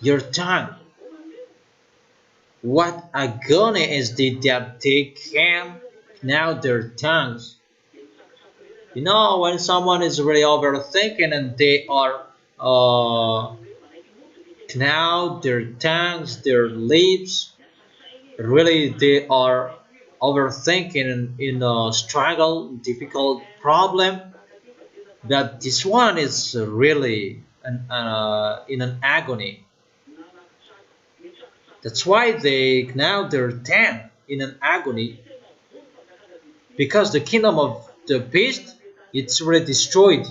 [SPEAKER 1] Your tongue. What agony is it that they can now their tongues? You know, when someone is really overthinking and they are now their tongues, their lips, really they are overthinking in a struggle, difficult problem. That this one is really in an agony. That's why they now their tongue in an agony, because the kingdom of the beast, it's really destroyed.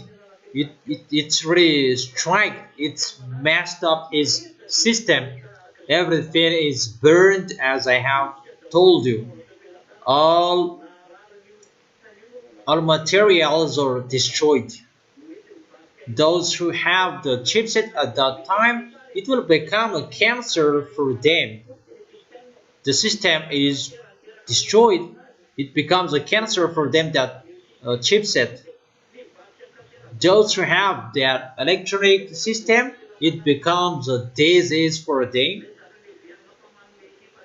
[SPEAKER 1] It's really strike. It's messed up his system. Everything is burned, as I have told you. All materials are destroyed. Those who have the chipset at that time, it will become a cancer for them. The system is destroyed, it becomes a cancer for them, that chipset. Those who have that electronic system, it becomes a disease for them.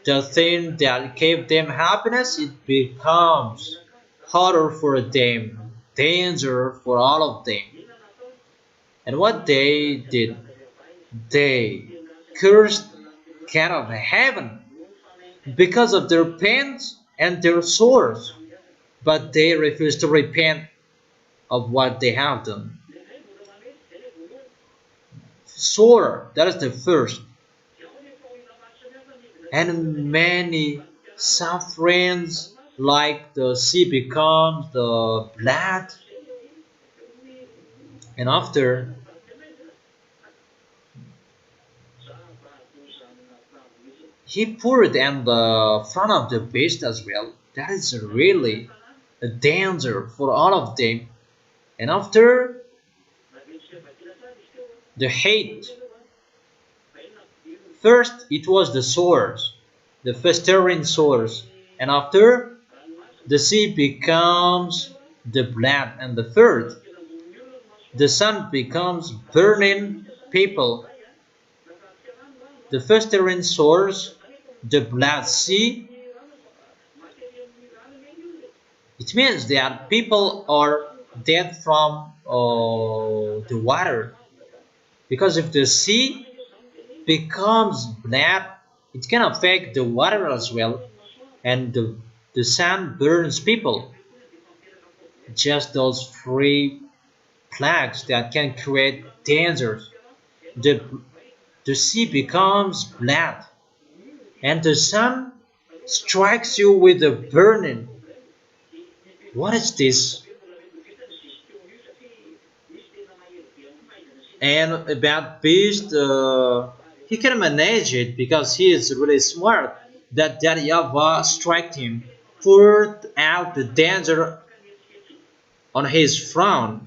[SPEAKER 1] The thing that gave them happiness, it becomes harder for them, danger for all of them. And what they did, they cursed God of heaven because of their pains and their sores, but they refused to repent of what they have done. Sore, that is the first. And many sufferings, like the sea becomes the blood, and after he poured in the front of the beast as well. That is really a danger for all of them. And after the hate, first it was the sores, the festering sores, and after the sea becomes the blood, and the third, the sun becomes burning people, the festering sores, the blood sea. It means that people are dead from the water, because if the sea becomes blood, it can affect the water as well, and the sun burns people. Just those three plagues that can create dangers. The sea becomes blood, and the sun strikes you with a burning. What is this? And about beast, he can manage it because he is really smart. That YAHVAH struck him, poured out the danger on his front.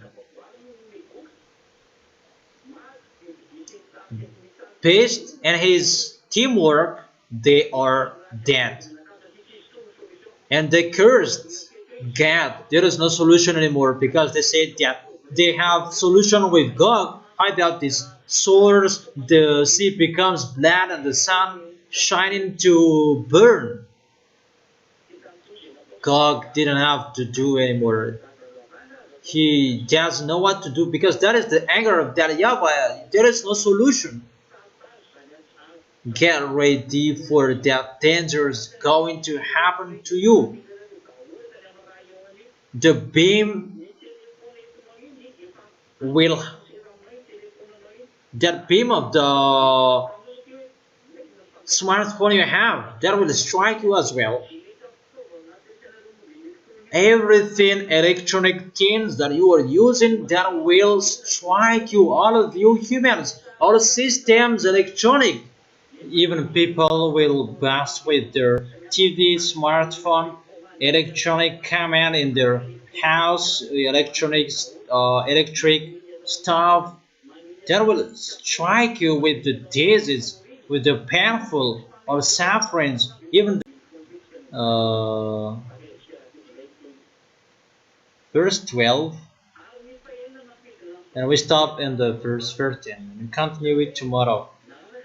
[SPEAKER 1] Beast and his teamwork, they are dead. And they cursed God. There is no solution anymore, because they said that they have solution with God. How about this source? The sea becomes blood and the sun shining to burn. God didn't have to do anymore. He doesn't know what to do, because that is the anger of that YAHVAH. There is no solution. Get ready for that danger is going to happen to you. The beam will, that beam of the smartphone you have, that will strike you as well. Everything electronic things that you are using, that will strike you. All of you humans, all systems electronic. Even people will bust with their TV, smartphone, electronic command in their house, electric stuff. That will strike you with the disease, with the painful or sufferings. Even verse 12, and we stop in the verse 13. We continue it tomorrow.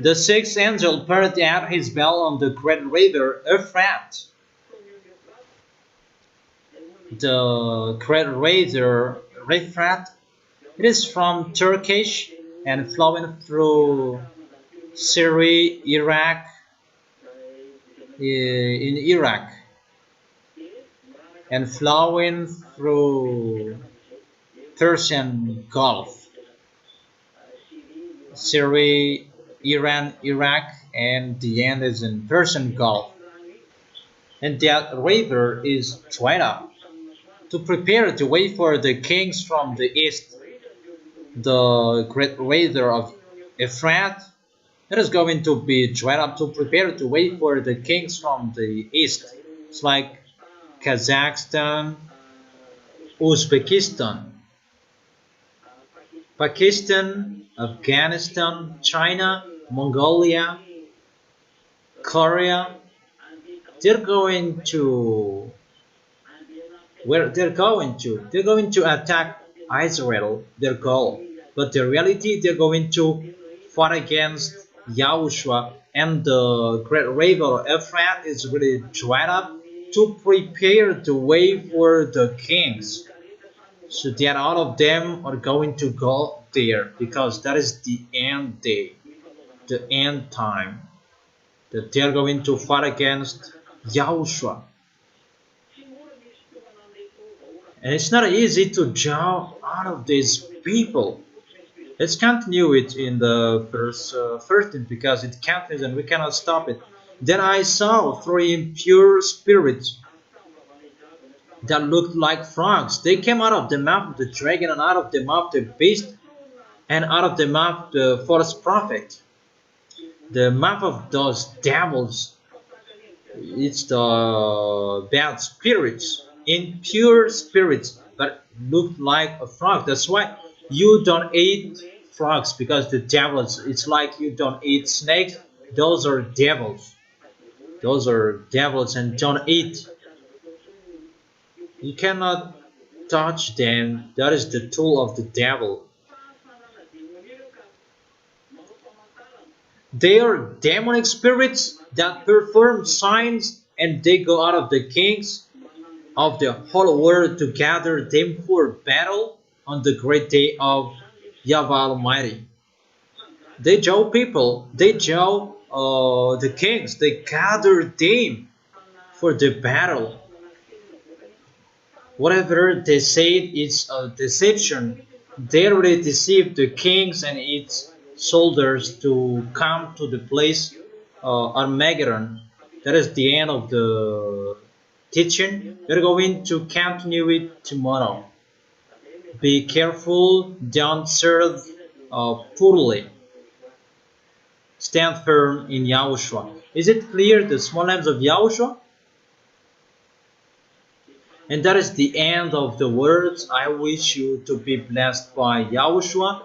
[SPEAKER 1] The sixth angel poured out his bell on the great river Euphrates. The great river Euphrates, it is from Turkish and flowing through Syria, Iraq, in Iraq, and flowing through Persian Gulf, Syria, Iran, Iraq, and the end is in Persian Gulf. And that river is dried up to prepare the way for the kings from the east. The great river of Euphrates, it is going to be dried up to prepare the way for the kings from the east. It's like Kazakhstan, Uzbekistan. Pakistan, Afghanistan, China, Mongolia, Korea. They're going to where they're going to attack Israel, their goal. But the reality, they're going to fight against Yahushua, and the great river Euphrates is really dried up to prepare the way for the kings. So that all of them are going to go there because that is the end day, the end time. That they are going to fight against Yahushua. And it's not easy to jump out of these people. Let's continue it in the verse 13 because it continues and we cannot stop it. Then I saw three impure spirits that looked like frogs. They came out of the mouth of the dragon and out of the mouth of the beast and out of the mouth of the false prophet. The mouth of those devils, it's the bad spirits, impure spirits, but look like a frog. That's why you don't eat frogs, because the devils, it's like you don't eat snakes. Those are devils. Those are devils and don't eat. You cannot touch them. That is the tool of the devil. They are demonic spirits that perform signs, and they go out of the kings of the whole world to gather them for battle on the great day of YAHVAH Almighty. They jaw people, they jaw the kings, they gather them for the battle. Whatever they said is a deception. They already deceived the kings and its soldiers to come to the place Armageddon. That is the end of the teaching. We're going to continue it tomorrow. Be careful, don't serve poorly. Stand firm in Yahushua. Is it clear the small names of Yahushua? And that is the end of the words. I wish you to be blessed by Yahushua.